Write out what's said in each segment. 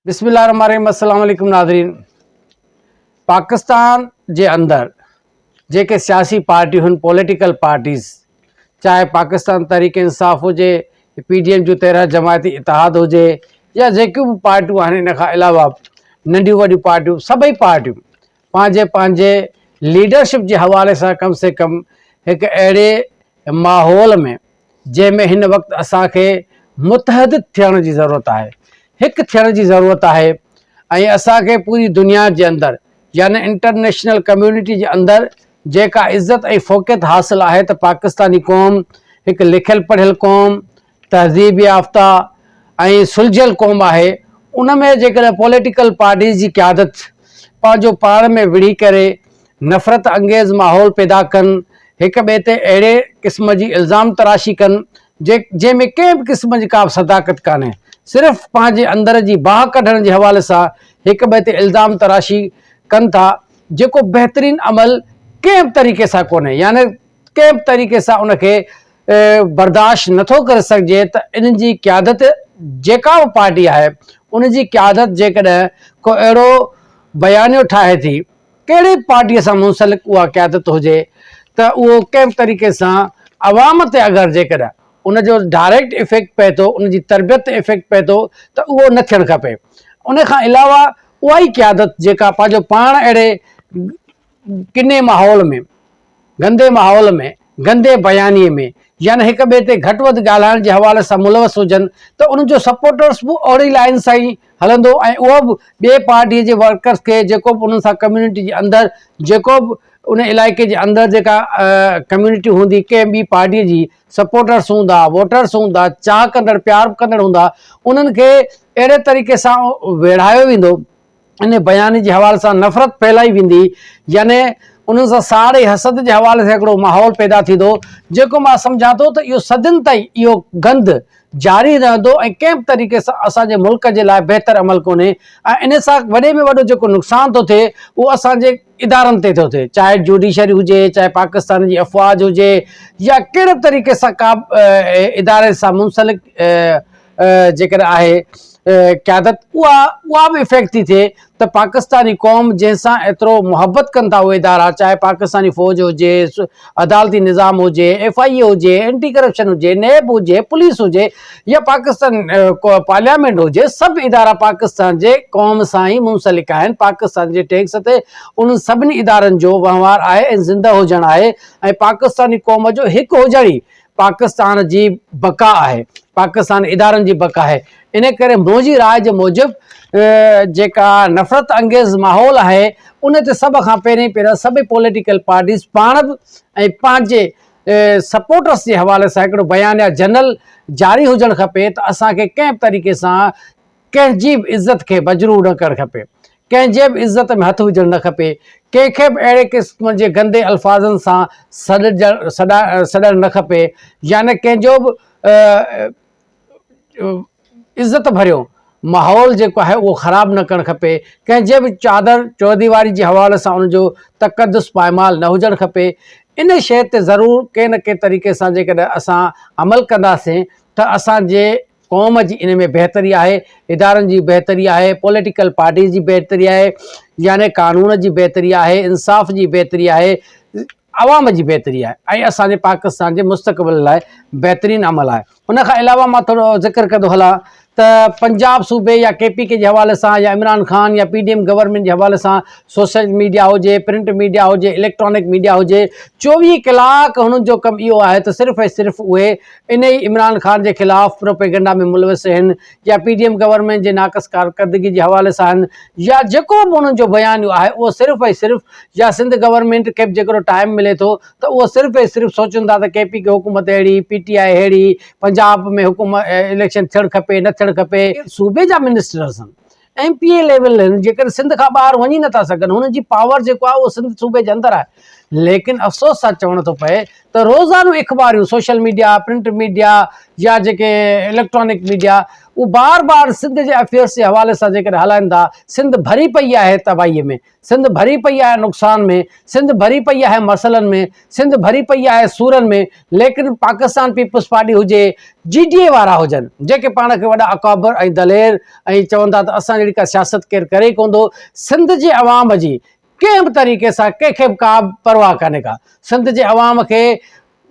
बिस्मिल्लाहिर्रहमानिर्रहीम। अस्सलाम वालेकुम नाज़रीन। पाकिस्तान जे अंदर जेके सियासी पार्टियूं आहिनि, पॉलिटिकल पार्टीज़, चाहे पाकिस्तान तहरीक इंसाफ़ हुजे, PDM जो 13 जमायती इतिहाद हुजे, या जेकियूं बि पार्टियूं आहिनि, इन खां अलावा नंढियूं वॾियूं पार्टियूं, सभई पार्टियूं पंहिंजे पंहिंजे लीडरशिप जे हवाले सां कम से कम हिकु अहिड़े माहौल में जंहिंमें हिन वक़्तु असांखे मुतहद थियण जी ज़रूरत आहे, हिकु थियण जी ज़रूरत आहे। ऐं असांखे पूरी दुनिया जे अंदरि यानी इंटरनेशनल कम्यूनिटी जे अंदरि जेका इज़त ऐं फ़ोक़ियत हासिलु आहे त पाकिस्तानी क़ौम हिकु लिखियलु पढ़ियलु क़ौम, तहज़ीब याफ़्ता ऐं सुलझियल क़ौम आहे। उन में जेकॾहिं पॉलिटिकल पार्टीज़ जी क़यादत पंहिंजो पाण में विढ़ी करे नफ़रत अंगेज़ माहौल पैदा कनि, हिक ॿिए ते अहिड़े क़िस्म जी इल्ज़ाम तराशी कनि जंहिंमें कंहिं बि क़िस्म जी का बि सदाकत कान्हे, सिर्फ़ु पंहिंजे अंदर जी बाहि कढण जे हवाले सां हिक ॿिए ते इल्ज़ाम तराशी कनि था, जेको बहितरीनु अमल कंहिं बि तरीक़े सां कोन्हे। यानी कंहिं बि तरीक़े सां उनखे बर्दाश्त नथो करे सघिजे त इन्हनि जी क़यादत जेका बि पार्टी आहे, उन जी क़यादत जेकॾहिं को अहिड़ो बयानियो ठाहे थी, कहिड़ी पार्टीअ सां मुंसलिक उहा क़यादत हुजे, त उहो कंहिं बि तरीक़े सां अवाम ते अगरि जेकॾहिं उनजो डायरेक्ट इफेक्ट पए थो, उनजी तरबियत ते इफेक्ट पए थो, त उहो न थियणु खपे। उन खां अलावा उहा ई क़यादत जेका पंहिंजो पाण अहिड़े किने माहौल में, गंदे माहौल में, गंदे बयानीअ में, यानी हिक ॿिए ते घटि वधि ॻाल्हाइण जे हवाले सां मुलवस हुजनि, त उन्हनि जो सपोर्टर्स बि ओड़ी लाइन सां ई हलंदो ऐं उहो बि ॿिए पार्टीअ जे वर्कर्स खे, जेको बि उन्हनि सां कम्यूनिटी जे अंदरि, जेको बि उन इलाइक़े जे अंदरि जेका कम्यूनिटी हूंदी, कंहिं ॿी पार्टीअ जी सपोर्टर्स हूंदा, वोटर्स हूंदा, चाह कंदड़ प्यार कंदड़ हूंदा, उन्हनि खे अहिड़े तरीक़े सां वेढ़ायो वेंदो, इन बयान जे हवाले सां नफ़रत फैलाई वेंदी, यानी उन्हनि सां साड़ ऐं हसद जे हवाले सां हिकिड़ो माहौल पैदा थींदो, जेको मां सम्झां थो त इहो सदियुनि ताईं इहो गंद जारी रहंदो ऐं कंहिं बि तरीक़े सां असांजे मुल्क जे लाइ बहितर अमल कोन्हे। ऐं इन सां वॾे में वॾो जेको नुक़सानु थो थिए उहो असांजे इदारनि ते थो थिए, चाहे जुडिशरी हुजे, चाहे पाकिस्तान जी अफ़वाज हुजे, या कहिड़े तरीक़े सां का इदारे सां मुंसलिक जेकॾहिं आहे क़यादत, उहा बि इफेक्ट थी थिए त पाकिस्तानी क़ौम जंहिंसां एतिरो मुहबत कनि था उहे इदारा, चाहे पाकिस्तानी फ़ौज हुजे, अदालती निज़ाम हुजे, FIA हुजे, एंटी करप्शन हुजे, नेब हुजे, पुलिस हुजे, या पाकिस्तान पार्लियामेंट हुजे, सभु इदारा पाकिस्तान जे क़ौम सां ई मुंसलिक आहिनि। पाकिस्तान जे टैक्स ते उन्हनि सभिनी इदारनि जो वहिंवार आहे ऐं ज़िंदा हुजणु आहे, ऐं पाकिस्तानी क़ौम जो हिकु हुजण ई पाकिस्तान जी बका आहे, पाकिस्तान इदारनि जी बका आहे। इन करे मुंहिंजी राय जे मूजिबि जेका नफ़रत अंगेज़ माहौल आहे, उन ते सभ खां पहिरियों सभई पॉलिटिकल पार्टीज़ पाण बि ऐं पंहिंजे सपोर्टर्स जे हवाले सां हिकिड़ो बयान या जनरल जारी हुजणु खपे त असांखे कंहिं बि तरीक़े सां कंहिंजी बि इज़त खे मजरूह न करणु खपे, कंहिंजे बि इज़त में हथु विझणु न खपे, कंहिंखे बि अहिड़े क़िस्म जे गंदे अल्फाज़नि सां सॾणु न खपे, यानी कंहिंजो बि इज़त भरियो माहौल जेको आहे उहो ख़राबु न करणु खपे, कंहिंजे बि चादर चौधीवारी जे हवाले सां उनजो तक़दुस पायमाल न हुजणु खपे। इन शइ ते ज़रूरु कंहिं न कंहिं तरीक़े सां जेकॾहिं असां अमल कंदासीं त असांजे क़ौम जी इन में बहितरी आहे, इदारनि जी बहितरी आहे, पॉलिटिकल पार्टीज़ जी बहितरी आहे, यानी कानून जी बहितरी आहे, इंसाफ़ जी बहितरी आहे, अवाम जी बहितरी आहे, ऐं असांजे पाकिस्तान जे मुस्तक़बिल लाइ बहितरीनु अमल आहे। उन खां अलावा मां थोरो ज़िक्र कंदो हलां त पंजाब सूबे या KPK जे हवाले सां, या इमरान ख़ान या PDM गवर्नमेंट जे हवाले सां सोशल मीडिया हुजे, प्रिंट मीडिया हुजे, इलेक्ट्रॉनिक मीडिया हुजे, 24 कलाक हुननि जो कमु इहो आहे त सिर्फ़ु ऐं सिर्फ़ु उहे इन ई इमरान ख़ान जे ख़िलाफ़ु प्रोपेगेंडा में मुलविस आहिनि, या PDM गवर्नमेंट जे नाक़स कारकर्दगी जे हवाले सां आहिनि, या जेको बि उन्हनि जो बयान आहे उहो सिर्फ़ु ऐं सिर्फ़ु, या सिंध गवर्नमेंट खे बि जेकॾहिं टाइम मिले थो त उहो सिर्फ़ु ऐं सिर्फ़ु सोचनि था त KPK हुकूमत अहिड़ी, PTI अहिड़ी, पंजाब में हुकूमत इलेक्शन थियणु खपे न थियणु खपे। सूबे जा मिनिस्टर्स आहिनि, MPA लेवल आहिनि, जेकॾहिं सिंध खां ॿाहिरि वञी नथा सघनि, हुननि जी पावर जेको आहे उहो सिंध सूबे जे अंदरि आहे, लेकिन अफ़सोस सां चवणो थो पए त रोज़ानो अख़बारियूं, सोशल मीडिया, प्रिंट मीडिया या जेके इलेक्ट्रॉनिक मीडिया, वो बार बार सिंध जे अफेयर्स जे हवाले सां जेकॾहिं हलाइनि था, सिंध भरी पई आहे तबाहीअ में, सिंध भरी पई आहे नुक़सान में, सिंध भरी पई आहे मसइलनि में, सिंध भरी पई आहे सूरनि में। लेकिन पाकिस्तान पीपल्स पार्टी हुजे, GDA वारा हुजनि, जेके पाण खे वॾा अकाबर ऐं दलेर ऐं चवनि था त असां जहिड़ी का सियासत केरु करे ई कोन थो, सिंध जे अवाम जी कंहिं बि तरीक़े सां कंहिंखे बि का परवाह कान्हे का। सिंध जे अवाम खे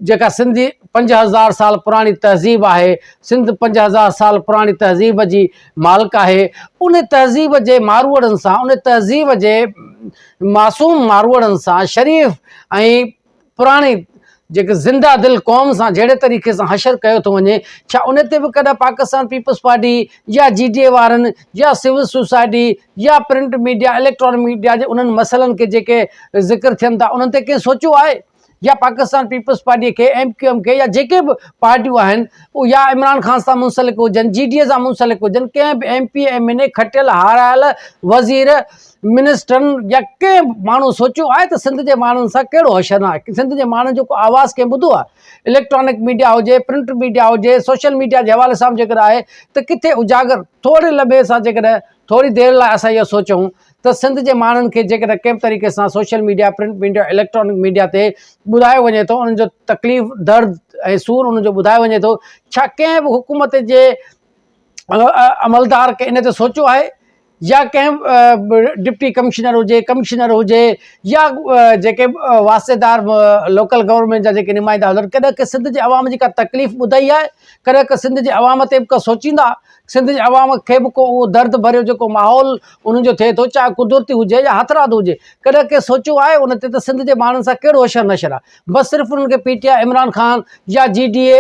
जेका सिंधी 5000 साल पुराणी तहज़ीब आहे, सिंध 5000 साल पुराणी तहज़ीब जी मालिक आहे, उन तहज़ीब जे मारवड़नि सां, उन तहज़ीब जे मासूम मारवड़नि सां, शरीफ़ ऐं पुराणी जेके ज़िंदा दिल क़ौम सां जहिड़े तरीक़े सां हशर कयो थो वञे, छा उन ते बि कॾहिं पाकिस्तान पीपल्स पार्टी या GDA वारनि या सिविल सोसाइटी या प्रिंट मीडिया, इलेक्ट्रॉनिक मीडिया जे उन्हनि मसइलनि के जेके ज़िक्र थियनि था उन्हनि ते कंहिं सोचियो आहे? या पाकिस्तान पीपल्स पार्टी के, MQM के, या जेके बि पार्टियूं आहिनि, उहे या इमरान ख़ान सां मुंसलिक हुजनि, GDA सां मुंसलिक हुजनि, कंहिं बि MP MNA खटियल हारायल वज़ीर मिनिस्टरनि या कंहिं माण्हू सोचियो आहे त सिंध जे माण्हुनि सां कहिड़ो हशर आहे? सिंध जे माण्हुनि जो को आवाज़ कंहिं ॿुधो आहे? इलेक्ट्रॉनिक मीडिया हुजे, प्रिंट मीडिया हुजे, सोशल मीडिया जे हवाले सां जेकॾहिं आहे त किथे उजागर थोरे लबे सां जेकॾहिं थोरी देरि लाइ असां इहो सोचूं त सिंध जे माण्हुनि खे जेकॾहिं कंहिं तरीक़े सां social media, print media, electronic media ते ॿुधायो वञे थो, उन्हनि जो तकलीफ़, दर्द ऐं सूर उन्हनि जो ॿुधायो वञे थो, छा कंहिं बि हुकूमत जे अमलदार खे इन ते सोचियो आहे? या कंहिं डिप्टी कमिश्नर हुजे या जेके वास्तेदार लोकल गवर्नमेंट जा जेके नुमाइंदा हुजनि, कॾहिं के सिंध जे अवाम जी का तकलीफ़ ॿुधाई आहे? कॾहिं के सिंध जे अवाम ते बि का सोचींदा? सिंध जे अवाम खे बि को उहो दर्द भरियो जेको माहौल उन्हनि जो थिए थो, चाहे कुदरती हुजे या हथरात हुजे, कॾहिं के सोचियो आहे उन ते त सिंध जे माण्हुनि सां कहिड़ो अशर नशर आहे? बसि सिर्फ़ु उन्हनि खे PTI, इमरान ख़ान या GDA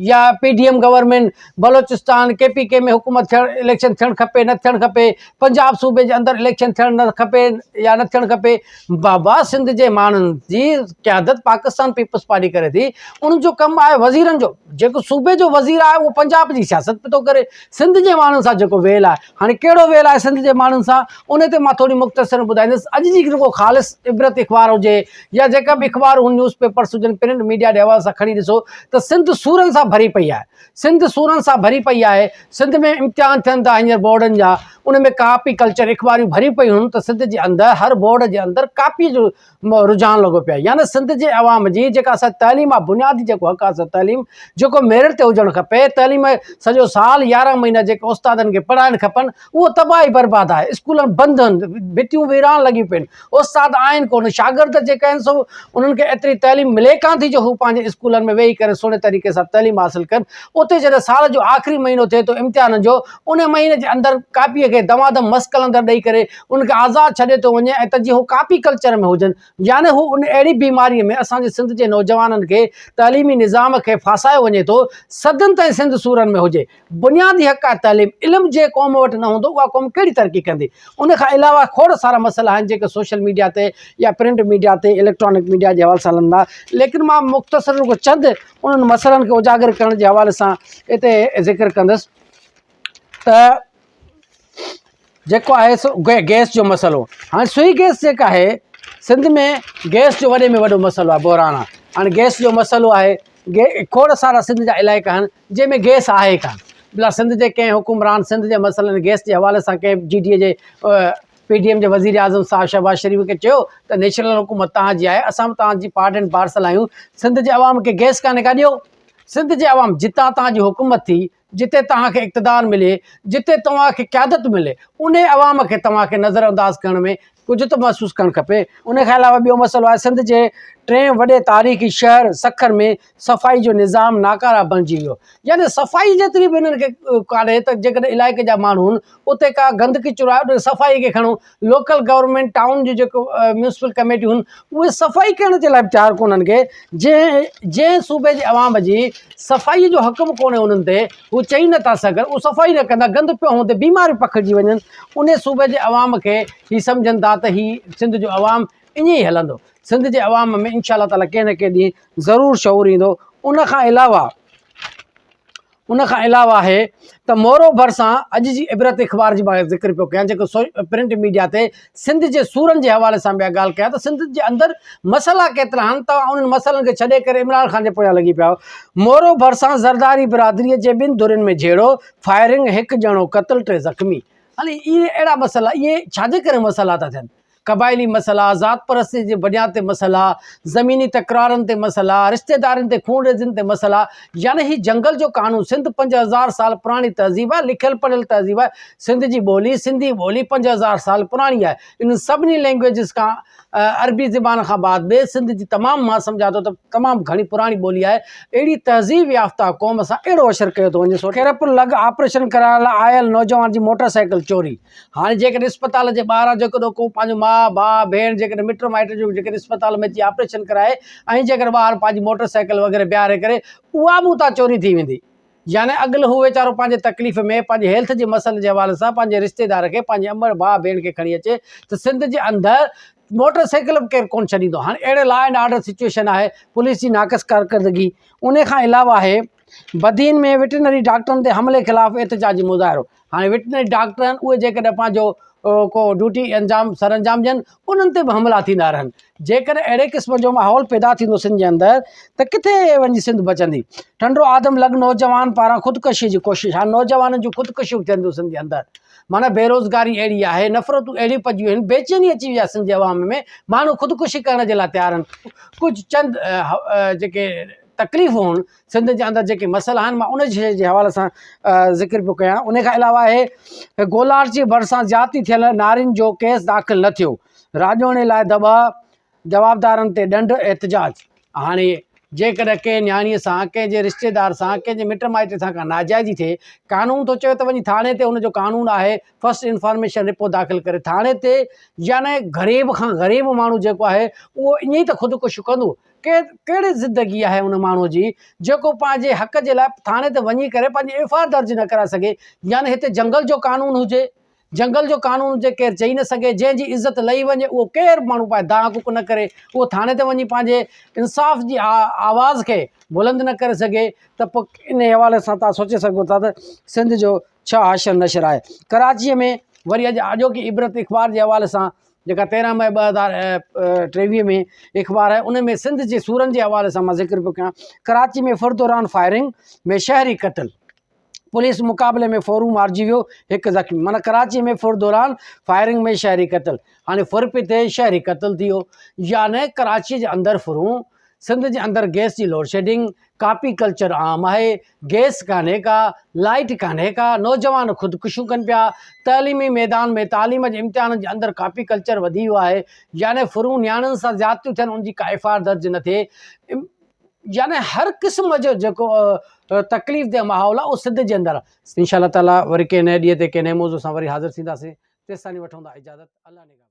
या PDM गवर्नमेंट, बलोचिस्तान KPK में हुकूमत थियणु, इलेक्शन थियणु खपे न थियणु खपे, पंजाब सूबे जे अंदरि इलेक्शन थियणु न खपे या न थियणु खपे। बाबा, सिंध जे माण्हुनि जी क़यादत पाकिस्तान पीपल्स पार्टी करे थी, उन्हनि जो कमु आहे वज़ीरनि जो, जेको सूबे जो वज़ीर आहे उहो पंजाब जी सियासत पियो थो करे, सिंध जे माण्हुनि सां जेको वेल आहे, हाणे कहिड़ो वेल आहे सिंध जे माण्हुनि सां, उन ते मां थोरी मुख़्तसर ॿुधाईंदुसि। अॼु जी जेको ख़ालिस इबरत अख़बार हुजे या जेका बि अख़बार न्यूज़ पेपर्स हुजनि, प्रिंट मीडिया जे हवाले सां खणी ॾिसो त सिंध सूरनि सां भरी पई आहे, सिंध सूरनि सां भरी पई आहे। सिंध में इम्तिहान थियनि था हींअर बोर्डनि जा, उन में कापी कल्चर अख़बारियूं भरी पयूं आहिनि, त सिंध जे अंदरि हर बोर्ड जे अंदरि कापीअ जो रुझान लॻो पियो आहे। यानी सिंध जे अवाम जी जेका असां तइलीम आहे, बुनियादी जेको हक़ आहे, तइलीम जेको मेरिट ते हुजणु खपे, तइलीम सॼो साल 11 महीना जेके उस्तादनि खे पढ़ाइणु खपनि, उहो तबाही बर्बाद आहे। स्कूल बंदि आहिनि, भितियूं वीरान लॻी पियूं आहिनि, उस्ताद आहिनि कोन, शागिर्द जेके आहिनि सो उन्हनि खे एतिरी तइलीम मिले कान थी जो हू पंहिंजे स्कूलनि में वेही करे सुहिणे तरीक़े सां तइलीम हासिलु कनि। उते जॾहिं साल जो आख़िरी महीनो थिए थो इम्तिहान जो, उन महीने जे अंदरि कापीअ खे दमादम मस्कल अंदरि ॾेई करे उनखे आज़ादु छॾे थो वञे, ऐं त जीअं हू कापी कल्चर में हुजनि। यानी हू उन अहिड़ी बीमारीअ में असांजे सिंध जे नौजवाननि खे, तइलीमी निज़ाम खे फासायो वञे थो। सदन ताईं सिंध सूरनि में हुजे, बुनियादी हक़ आहे तइलीम, इल्मु जे क़ौम वटि न हूंदो उहा क़ौम कहिड़ी तरक़ी कंदी? उन खां अलावा खोड़ सारा मसइला आहिनि जेके सोशल मीडिया ते या प्रिंट मीडिया ते, इलेक्ट्रॉनिक मीडिया जे हवाले सां हलंदा। लेकिन मां मुख़्तसर को चंद उन्हनि मसइलनि खे उजागर करण जे हवाले सां हिते ज़िक्र कंदुसि त जेको आहे सो गैस जो मसइलो। हाणे सुई गैस जेका आहे, सिंध में गैस जो वॾे में वॾो मसइलो आहे, बहिरान आहे। हाणे गैस जो मसइलो आहे, खोड़ सारा सिंध जा इलाइक़ा आहिनि जंहिंमें गैस आहे कान। भला सिंध जे कंहिं हुकुमरान सिंध जे मसइलनि गैस जे हवाले सां कंहिं GDA जे PDM जे वज़ीर आज़म साहिब शहबाज शरीफ़ खे चयो त नेशनल हुकूमत तव्हांजी आहे, असां बि तव्हांजी पार्ट एंड पार्सल आहियूं, सिंध जे अवाम खे गैस कान्हे का ॾियो। सिंध जे अवाम जितां तव्हांजी हुकूमत थी, जिते तव्हांखे इक़्तिदार मिले, जिते तव्हांखे क़यादत मिले, उन अवाम खे तव्हांखे नज़रअंदाज़ करण में कुझु त महसूसु करणु खपे। उन खां अलावा ॿियो मसइलो आहे, सिंध जे 3 वॾे तारीख़ी शहर सखर में सफ़ाई जो निज़ाम नाकारा बणिजी वियो। यानी सफ़ाई जेतिरी बि हिननि खे कान्हे त जेकॾहिं इलाइक़े जा माण्हू आहिनि उते का गंदगी चुराए, उन सफ़ाई खे खणो। लोकल गवर्नमेंट टाउन जो जेको म्यूनिसिपल कमेटियूं आहिनि, उहे सफ़ाई करण जे लाइ तयारु कोन्हनि खे। जंहिं सूबे जे अवाम जी सफ़ाई जो हक़ बि कोन्हे उन्हनि ते, हू चई नथा सघनि, उहे सफ़ाई न कंदा, गंद पियो हूंदे बीमारियूं पखिड़िजी वञनि। उन सूबे जे अवाम खे हीअ सम्झनि था त हीअ सिंध जो अवाम ईअं ई हलंदो। सिंध जे अवाम में इंशा अल्लाह ताला कंहिं न कंहिं ॾींहुं ज़रूरु शऊर ईंदो। उन खां अलावा उन खां अलावा है त मोरो भरिसां अॼु जी इबरत अख़बार जी मां ज़िक्र पियो कयां, जेको प्रिंट मीडिया ते सिंध जे सूरनि जे हवाले सां ॿिया ॻाल्हि कयां त सिंध जे अंदरि मसइला केतिरा आहिनि, तव्हां उन्हनि मसइलनि खे छॾे करे इमरान ख़ान जे पोयां लॻी पिया आहियो। मोरो भरिसां ज़रदारी बिरादरीअ जे 2 धुरियुनि में झेड़ो, फायरिंग, 1 ॼणो क़त्ल, 3 ज़ख़्मी। हाणे इहे अहिड़ा मसइला, इहे छाजे करे मसइला था थियनि? क़बाइली मसइला, ज़ात परस्ती जे बुनियाद ते मसइला, ज़मीनी तकरारनि ते मसइला, रिश्तेदारनि ते खून रेज़िन ते मसइला। यानी ही जंगल जो कानून, सिंध 5000 साल पुरानी तहज़ीब आहे, लिखियल पढ़ियल तहज़ीब आहे। सिंध जी ॿोली, सिंधी ॿोली 5000 साल पुरानी आहे। इन सभिनी लैंग्वेजिस खां, अरबी ज़बान खां बाद में सिंध जी तमामु, मां सम्झा थो त तमामु घणी पुरानी ॿोली आहे। अहिड़ी तहज़ीब याफ़्ता क़ौम सां अहिड़ो असरु कयो थो वञे। खेरप लॻ ऑपरेशन कराइण लाइ आयल नौजवान जी मोटरसाइकिल चोरी। हाणे जेकॾहिं इस्पताल जे ॿाहिरां जेकॾहिं को पंहिंजो माउ भाउ भेण जेकॾहिं मिट माइट जो जेकॾहिं इस्पताल में अची ऑपरेशन कराए ऐं जेकॾहिं ॿाहिरि पंहिंजी मोटरसाइकिल वग़ैरह बीहारे करे, उहा बि उतां चोरी थी वेंदी। यानी अॻिलो हू वीचारो पंहिंजे तकलीफ़ में, पंहिंजे हेल्थ जे मसइले जे हवाले सां पंहिंजे रिश्तेदार खे, पंहिंजे अमड़ भाउ भेण खे खणी अचे त सिंध जे अंदरि मोटरसाइकिल बि केरु कोन छॾींदो। हाणे अहिड़े लॉ एंड ऑर्डर सिचुएशन आहे, पुलिस जी नाक़स कारकर्दगी। उन खां अलावा आहे बदीन में वेटनरी डॉक्टरनि ते हमले ख़िलाफ़ एहतजाजी मुज़ाहिरो। हाणे वेटनरी डॉक्टर आहिनि, उहे जेकॾहिं पंहिंजो को ड्यूटी सर अंजाम ॾियनि, उन्हनि ते बि हमला थींदा रहनि। जेकॾहिं अहिड़े क़िस्म जो माहौल पैदा थींदो सिंध जे अंदरि त किथे वञी सिंध बचंदी? ठंडो आदम लॻ नौजवान पारां ख़ुदकशी जी कोशिशि। हाणे नौजवाननि जूं ख़ुदकशियूं थियनि थियूं सिंध जे अंदरि। माना बेरोज़गारी अहिड़ी आहे, नफ़रतूं अहिड़ियूं पइजी आहिनि, बेचैनी अची वई आहे सिंध जे अवाम में। माण्हू ख़ुदकुशी करण जे लाइ तयारु आहिनि। कुझु चंद जेके तकलीफ़ूं आहिनि सिंध जे अंदरि, जेके मसइला आहिनि, मां उन शइ जे हवाले सां ज़िक्र पियो कयां। उन खां अलावा आहे गोलार जे भरिसां ज़्यादती थियल नारियुनि जो केस दाख़िल न थियो, राजोणे लाइ जवाबदारनि ते ॾंड, एहतजाज। हाणे जेकॾहिं कंहिं न्याणीअ सां, कंहिंजे रिश्तेदार सां, कंहिंजे मिट माइट सां का नाजाइज़ी थिए, कानून थो चवे त वञी थाणे ते, हुनजो कानून आहे फर्स्ट इंफॉर्मेशन रिपोर्ट दाख़िल करे थाणे ते। यानी ग़रीब खां ग़रीब माण्हू जेको आहे उहो ईअं ई त ख़ुदकुशी कंदो। कहिड़ी ज़िंदगी आहे उन माण्हूअ जी जेको पंहिंजे हक़ जे लाइ थाणे ते वञी करे पंहिंजी एफआईआर दर्ज न कराए सघे? यानी हिते जंगल जो कानून हुजे, जंगल जो कानून हुजे, केरु चई न सघे, जंहिंजी इज़त लही वञे उहो केरु माण्हू पाए दाह कुक न करे, उहो थाणे ते वञी पंहिंजे इंसाफ़ जी आवाज़ खे बुलंद न करे सघे, त पोइ इन हवाले सां तव्हां सोचे सघो था त सिंध जो छा हाशर नशर आहे। कराचीअ में वरी अॼु आजोकी इबरत अख़बार जे हवाले सां, जेका 13 मई 2023 में अख़बार आहे, उन में सिंध जे सूरनि जे हवाले सां मां ज़िक्र पियो कयां। कराची में फुर दौरान फायरिंग में शहरी क़त्ल, पुलिस मुक़ाबले में फोरू मारिजी वियो, 1 ज़ख़्मी। माना कराची में फुर दौरान फायरिंग में शहरी क़त्ल। हाणे फुर पियो थिए, शहरी क़त्ल थी वियो। यानी कराची जे अंदरि फुरूं, सिंध जे अंदरि गैस जी लोड शेडिंग, कापी कल्चर आम आहे, गैस कान्हे का, लाइट कान्हे का, नौजवान ख़ुदकुशियूं कनि पिया, तइलीमी मैदान में तालीम जे इम्तिहाननि जे अंदरि कापी कल्चर वधी वियो आहे। यानी फुरूं नियाणियुनि सां ज़्यादतियूं थियनि, उनजी का एफआईआर दर्ज न थिए। यानी हर क़िस्म जो जेको तकलीफ़ जो माहौल आहे उहो सिंध जे अंदरि आहे। इंशाअल्लाह ताला वरी कंहिं नए ॾींहं ते कंहिं नए मौज़ूअ सां वरी हाज़िर थींदासीं। तेसिताईं वठूं था इजाज़त। अल्लाह ने